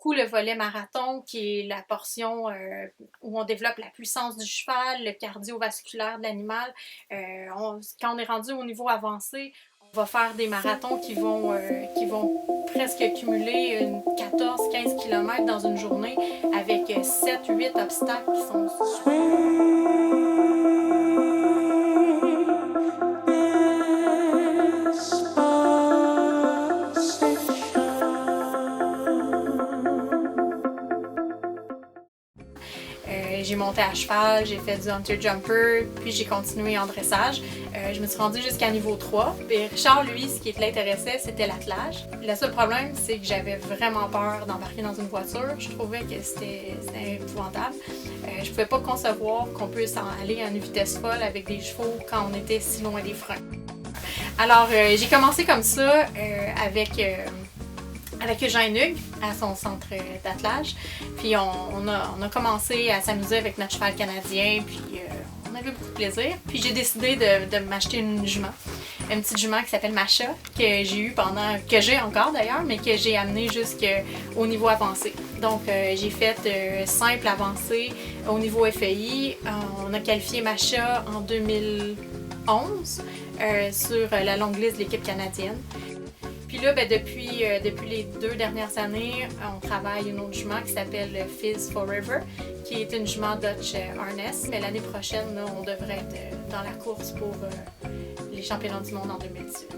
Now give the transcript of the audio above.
beaucoup le volet marathon, qui est la portion où on développe la puissance du cheval, le cardiovasculaire de l'animal. Quand on est rendu au niveau avancé, on va faire des marathons qui vont presque cumuler 14-15 km dans une journée avec 7-8 obstacles qui sont j'ai monté à cheval, j'ai fait du hunter jumper, puis j'ai continué en dressage. Je me suis rendue jusqu'à niveau 3. Et Richard, lui, ce qui l'intéressait, c'était l'attelage. Le seul problème, c'est que j'avais vraiment peur d'embarquer dans une voiture. Je trouvais que c'était épouvantable. Je pouvais pas concevoir qu'on puisse en aller à une vitesse folle avec des chevaux quand on était si loin des freins. Alors, j'ai commencé comme ça avec Eugène Hugues à son centre d'attelage. Puis on a commencé à s'amuser avec notre cheval canadien, puis on avait beaucoup de plaisir. Puis j'ai décidé de m'acheter une jument, une petite jument qui s'appelle Macha, que j'ai eue que j'ai encore d'ailleurs, mais que j'ai amenée jusqu'au niveau avancé. Donc j'ai fait simple avancé au niveau FEI. On a qualifié Macha en 2011 sur la longue liste de l'équipe canadienne. Puis là, depuis les 2 dernières années, on travaille une autre jument qui s'appelle Fizz Forever, qui est une jument Dutch Harness. Mais l'année prochaine, là, on devrait être dans la course pour les championnats du monde en 2018.